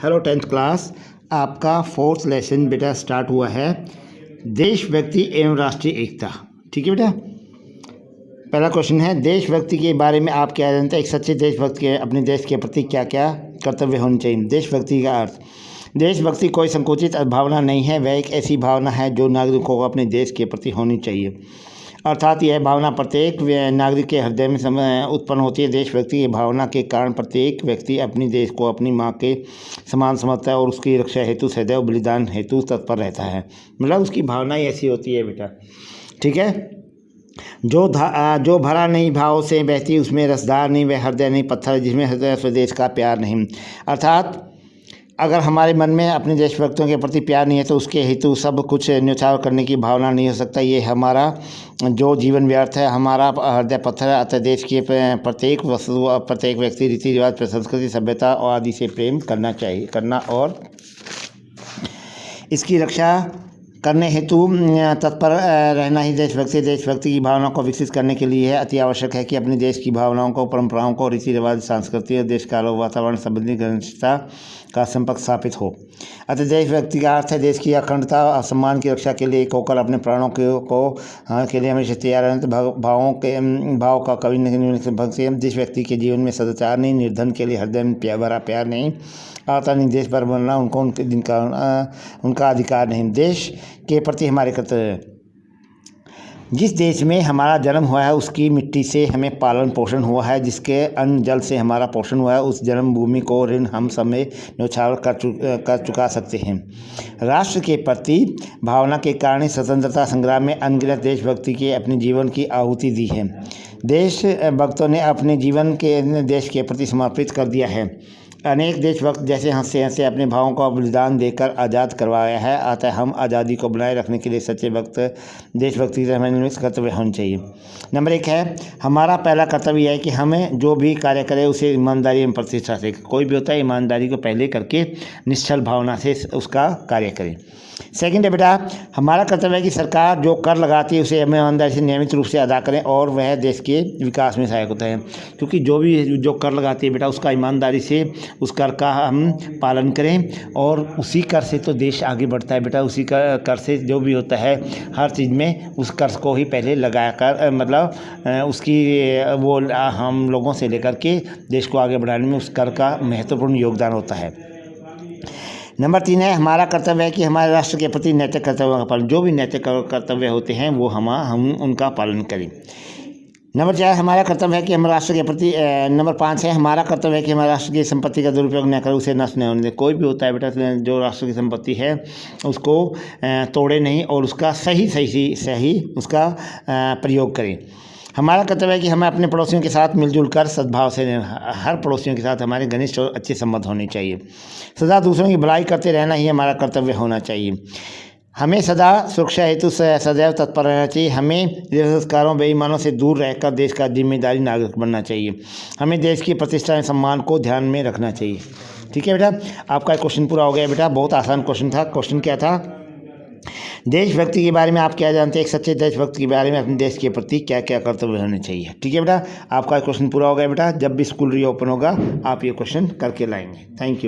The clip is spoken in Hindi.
हेलो 10th क्लास, आपका फोर्थ लेसन बेटा स्टार्ट हुआ है। देश, व्यक्ति एवं राष्ट्रीय एकता। ठीक है बेटा। पहला क्वेश्चन है, देश भक्ति के बारे में आप क्या जानते हैं? एक सच्चे देशभक्त के अपने देश के प्रति क्या क्या कर्तव्य होने चाहिए? देशभक्ति का अर्थ, देशभक्ति कोई संकुचित भावना नहीं है, वह एक ऐसी भावना है जो नागरिकों को अपने देश के प्रति होनी चाहिए। अर्थात यह भावना प्रत्येक नागरिक के हृदय में उत्पन्न होती है। देशभक्ति की भावना के कारण प्रत्येक व्यक्ति अपनी देश को अपनी माँ के समान समझता है और उसकी रक्षा हेतु सदैव बलिदान हेतु तत्पर रहता है। मतलब उसकी भावना ही ऐसी होती है बेटा। ठीक है। जो भरा नहीं भाव से बहती, उसमें रसदार नहीं, वह हृदय नहीं पत्थर, जिसमें हृदय स्वदेश का प्यार नहीं। अर्थात अगर हमारे मन में अपने देशभक्तों के प्रति प्यार नहीं है तो उसके हेतु सब कुछ न्यौछावर करने की भावना नहीं हो सकता। ये हमारा जो जीवन व्यर्थ है, हमारा हृदय पत्थर है। अतः देश के प्रत्येक वस्तु, प्रत्येक व्यक्ति रीति रिवाज, संस्कृति, सभ्यता और आदि से प्रेम करना और इसकी रक्षा करने हेतु तत्पर रहना ही देशभक्ति की भावना को विकसित करने के लिए है। अति आवश्यक है कि अपने देश की भावनाओं को, परंपराओं को, रीति रिवाज, संस्कृति और देश काल वातावरण संबंधी घनिष्ठता का संपर्क स्थापित हो। अतः देशभक्ति का अर्थ है देश की अखंडता और सम्मान की रक्षा के लिए एक होकर अपने प्राणों के लिए हमेशा तैयार रहना। भाव का कभी नहीं भक्ति। जिस व्यक्ति के जीवन में सदाचार नहीं, निर्धन के लिए हृदय में भरा प्यार नहीं, आता नहीं देश पर बनना, उनका अधिकार नहीं। देश के प्रति हमारे कर्तव्य, जिस देश में हमारा जन्म हुआ है उसकी मिट्टी से हमें पालन पोषण हुआ है, जिसके अन्न जल से हमारा पोषण हुआ है, उस जन्मभूमि को ऋण हम समय न्यौछावर कर चुका सकते हैं। राष्ट्र के प्रति भावना के कारण स्वतंत्रता संग्राम में अनगिनत देशभक्ति के अपने जीवन की आहुति दी है। देश भक्तों ने अपने जीवन के देश के प्रति समर्पित कर दिया है। अनेक देशभक्त जैसे हंसे अपने भावों को बलिदान देकर आज़ाद करवाया है। अतः हम आज़ादी को बनाए रखने के लिए सच्चे भक्त देशभक्ति से हमें कर्तव्य होने चाहिए। नंबर 1 है, हमारा पहला कर्तव्य है कि हमें जो भी कार्य करें उसे ईमानदारी एवं प्रतिष्ठा से, कोई भी होता है ईमानदारी को पहले करके निश्चल भावना से उसका कार्य करें। सेकंड है बेटा, हमारा कर्तव्य है कि सरकार जो कर लगाती है उसे हमें ईमानदारी से नियमित रूप से अदा करें और वह देश के विकास में सहायक होता है। क्योंकि जो कर लगाती है बेटा उसका ईमानदारी से उस कर का हम पालन करें और उसी कर से तो देश आगे बढ़ता है बेटा। उसी कर से जो भी होता है हर चीज़ में उस कर को ही पहले लगा कर मतलब उसकी वो हम लोगों से लेकर के देश को आगे बढ़ाने में उस कर का महत्वपूर्ण योगदान होता है। नंबर 3 है, हमारा कर्तव्य है कि हमारे राष्ट्र के प्रति नैतिक कर्तव्यों का पालन, जो भी नैतिक कर्तव्य होते हैं वो हम उनका पालन करें। नंबर 4, हमारा कर्तव्य है कि हम राष्ट्र के प्रति नंबर 5 है, हमारा कर्तव्य है कि हमारे राष्ट्र की संपत्ति का दुरुपयोग न करें, उसे नष्ट नहीं होने दें। कोई भी होता है बेटा जो राष्ट्र की संपत्ति है उसको तोड़े नहीं और उसका सही उसका प्रयोग करें। हमारा कर्तव्य है कि हमें अपने पड़ोसियों के साथ मिलजुल कर सद्भाव से हर पड़ोसियों के साथ हमारे घनिष्ठ और अच्छे संबंध होने चाहिए। सदा दूसरों की भलाई करते रहना ही हमारा कर्तव्य होना चाहिए। हमें सदा सुरक्षा हेतु सदैव तत्पर रहना चाहिए। हमें संस्कारों बेईमानों से दूर रहकर देश का जिम्मेदारी नागरिक बनना चाहिए। हमें देश की प्रतिष्ठा एवं सम्मान को ध्यान में रखना चाहिए। ठीक है बेटा, आपका क्वेश्चन पूरा हो गया बेटा। बहुत आसान क्वेश्चन था। क्वेश्चन क्या था? देशभक्ति के बारे में आप क्या जानते हैं? एक सच्चे देशभक्त के बारे में अपने देश के प्रति क्या क्या कर्तव्य होने चाहिए। ठीक है बेटा, आपका क्वेश्चन पूरा हो गया बेटा। जब भी स्कूल रीओपन होगा आप ये क्वेश्चन करके लाएंगे। Thank you.